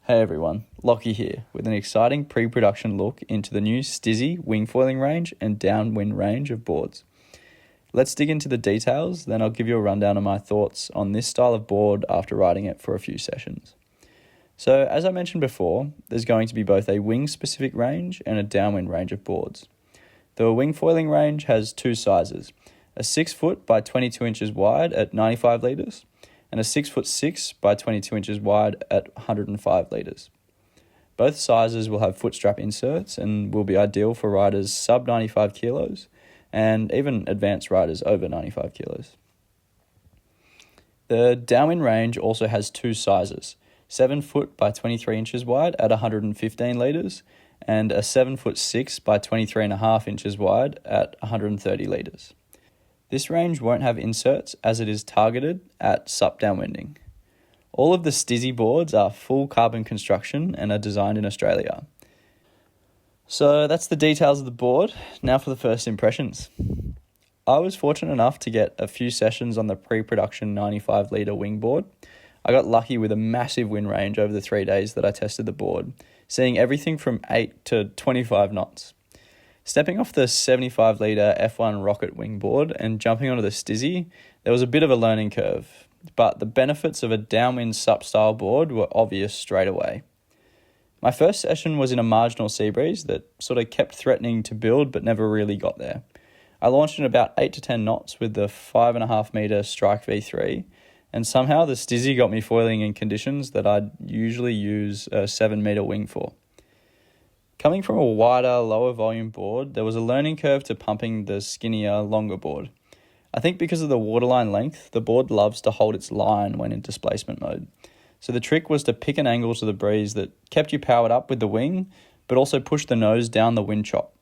Hey everyone, Lockie here with an exciting pre-production look into the new Stzzy wing foiling range and downwind range of boards. Let's dig into the details, then I'll give you a rundown of my thoughts on this style of board after riding it for a few sessions. So as I mentioned before, there's going to be both a wing-specific range and a downwind range of boards. The wing foiling range has two sizes, a 6 foot by 22 inches wide at 95 litres, and a 6'6" by 22 inches wide at 105 litres. Both sizes will have foot strap inserts and will be ideal for riders sub 95 kilos and even advanced riders over 95 kilos. The downwind range also has two sizes, 7 foot by 23 inches wide at 115 litres and a 7'6" by 23.5 inches wide at 130 litres. This range won't have inserts as it is targeted at SUP downwinding. All of the Stzzy boards are full carbon construction and are designed in Australia. So that's the details of the board. Now for the first impressions. I was fortunate enough to get a few sessions on the pre-production 95 litre wing board. I got lucky with a massive wind range over the 3 days that I tested the board, seeing everything from 8 to 25 knots. Stepping off the 75 litre F1 rocket wing board and jumping onto the Stzzy, there was a bit of a learning curve, but the benefits of a downwind SUP style board were obvious straight away. My first session was in a marginal sea breeze that sort of kept threatening to build but never really got there. I launched in about 8 to 10 knots with the 5.5 metre Strike V3, and somehow the Stzzy got me foiling in conditions that I'd usually use a 7 metre wing for. Coming from a wider, lower volume board, there was a learning curve to pumping the skinnier, longer board. I think because of the waterline length, the board loves to hold its line when in displacement mode. So the trick was to pick an angle to the breeze that kept you powered up with the wing, but also pushed the nose down the wind chop.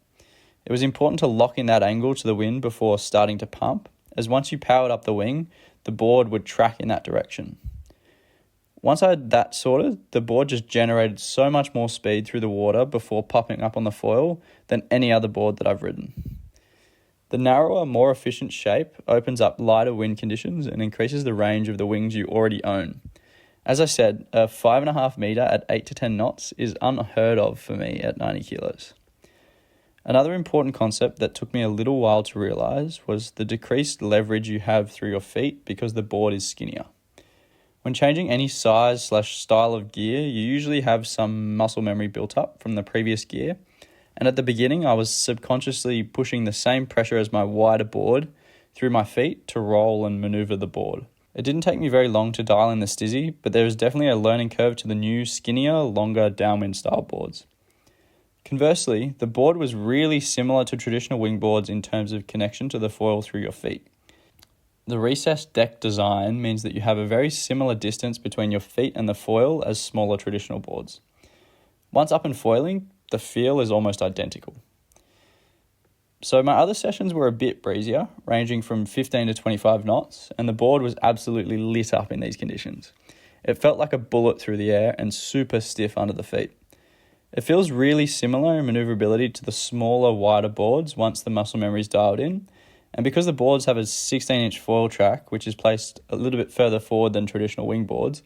It was important to lock in that angle to the wind before starting to pump, as once you powered up the wing, the board would track in that direction. Once I had that sorted, the board just generated so much more speed through the water before popping up on the foil than any other board that I've ridden. The narrower, more efficient shape opens up lighter wind conditions and increases the range of the wings you already own. As I said, a 5.5 metre at 8 to 10 knots is unheard of for me at 90 kilos. Another important concept that took me a little while to realise was the decreased leverage you have through your feet because the board is skinnier. When changing any size/style of gear, you usually have some muscle memory built up from the previous gear, and at the beginning I was subconsciously pushing the same pressure as my wider board through my feet to roll and manoeuvre the board. It didn't take me very long to dial in the Stzzy, but there was definitely a learning curve to the new, skinnier, longer downwind style boards. Conversely, the board was really similar to traditional wing boards in terms of connection to the foil through your feet. The recessed deck design means that you have a very similar distance between your feet and the foil as smaller traditional boards. Once up and foiling, the feel is almost identical. So my other sessions were a bit breezier, ranging from 15 to 25 knots, and the board was absolutely lit up in these conditions. It felt like a bullet through the air and super stiff under the feet. It feels really similar in manoeuvrability to the smaller, wider boards once the muscle memory is dialed in. And because the boards have a 16-inch foil track, which is placed a little bit further forward than traditional wing boards,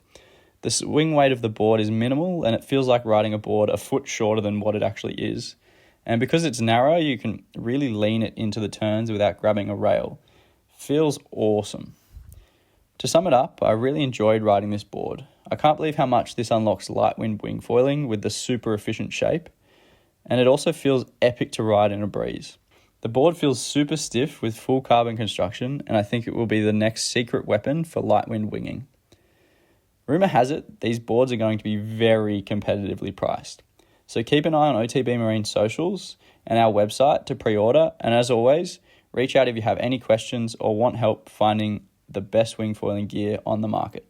the swing weight of the board is minimal and it feels like riding a board a foot shorter than what it actually is. And because it's narrow, you can really lean it into the turns without grabbing a rail. Feels awesome. To sum it up, I really enjoyed riding this board. I can't believe how much this unlocks light wind wing foiling with the super efficient shape, and it also feels epic to ride in a breeze. The board feels super stiff with full carbon construction, and I think it will be the next secret weapon for light wind winging. Rumour has it, these boards are going to be very competitively priced. So keep an eye on OTB Marine socials and our website to pre-order, and as always, reach out if you have any questions or want help finding the best wing foiling gear on the market.